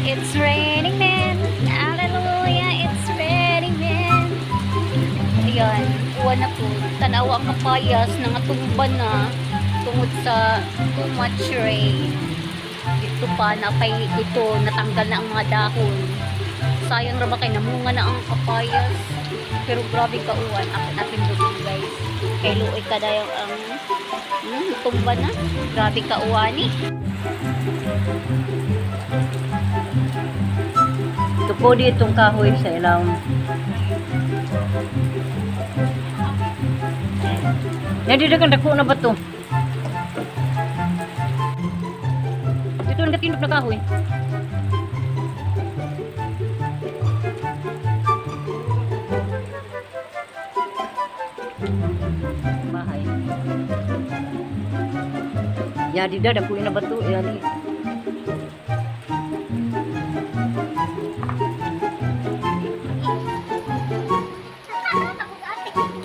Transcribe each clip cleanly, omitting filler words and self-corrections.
It's raining men. Hallelujah, it's raining men. Ayan, uwan na po. Tanawa ang kapayas na nga tumban na tungod sa too much rain. Dito pa, napay ito, natanggal na ang mga dahon. Sayang raba kay namunga na ang kapayas. Pero grabe ka uwan. Ako natin doon guys. Kay luoy ka dayo ang tumba na. Grabe ka uwan eh. Ito po ditong kahoy sa ilaw. Nadidagang dako na ba ito? Ito ang katindog na kahoy. Bahay. Yadi dah dako na ba ito? Yadi.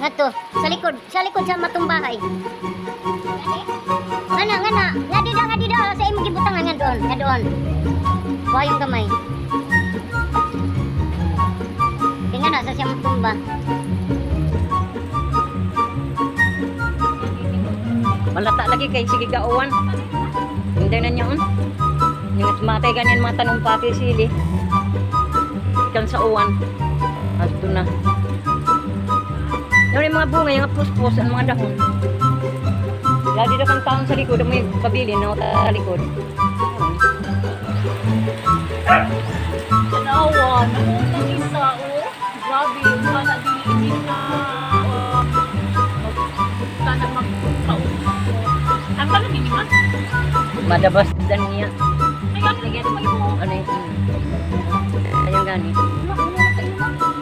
Ngato, sa likod sa matong bahay. Ngana, ngadi daw sa imong gibutangan nga doon. Wa yung gamay. Tingnan na sa siyang tumba. Malata lagi kay sige gauwan. Hindi na niya on. Yung matay ganyan mga tanong pati sili. Ikan sa uwan. Ato na. Yung mga bunga, yung puspos, ang mga dahon. Lagi na kang taon sa likod, may pabili na sa likod. Tanawa, namutang isa oh. Grabe, sana dili na. Sana magpaun. Ang pala nini man? Madabas dan niya. Ayang lagyan mo yung Ano yun? Ayang gani.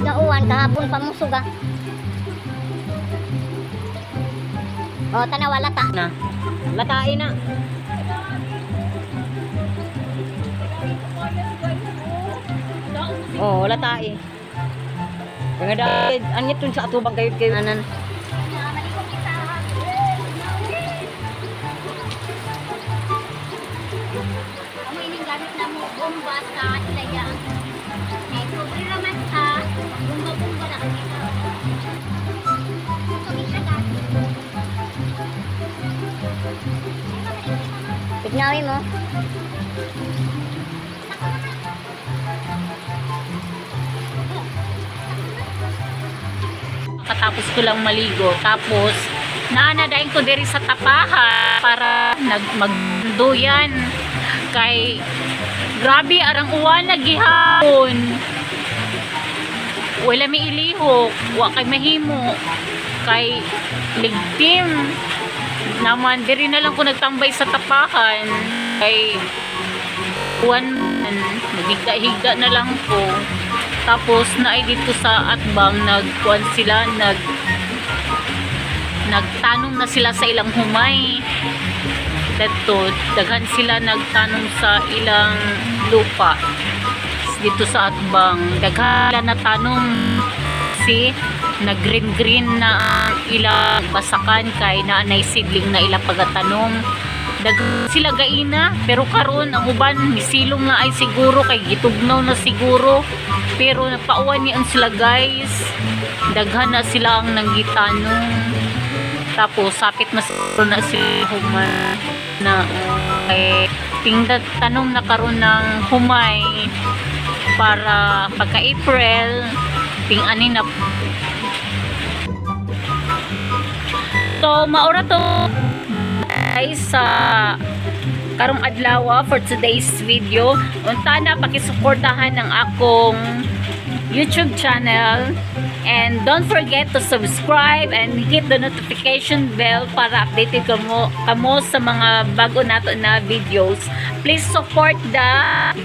nauwan, kahapon pamusuga. Oh, tanawa lata. Na. Latain na. Oh, latai. Yung dahil, anyat dun sa atubang kayo anan. Amoy ning gamit na mo bomba sa ilaya. Eh, kubri naman sa bomba na kanina. Tignawi mo. Katapos ko lang maligo. Tapos, naanadain ko diri sa tapahan para magduyan. Kay, grabe, arang uwan nagihapon. Wala may ilihok. Wa kay mahimo. Kay, ligtim. Naman, diri na lang ko nagtambay sa tapahan. Kay, uwan, nagigda-higda na lang ko. Tapos, naay dito sa atbang, nagkuhan sila, nagtanong na sila sa ilang humay. Dito, daghan sila nagtanong sa ilang lupa. Dito sa atbang, daghan na tanong si nag-green na ang ilang basakan kay naanay sidling na ilang pagatanong. Daghan sila gaina, pero karon ang uban misilong na ay siguro kay gitugnaw na siguro. Pero napauwan niyan sila guys. Daghan na sila ang nanggitanong. Tapos sapit na siguro na sila humay na kay tingda tanong na karon ng humay para pagka April ting-ani na. So maura to guys sa karong adlaw for today's video. Unta na pakisuportahan ng akong YouTube channel and don't forget to subscribe and hit the notification bell para updated kamo sa mga bago nato na videos. Please support the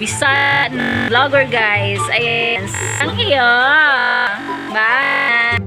Bisan vlogger guys. Ayan, ang iyo. Bye.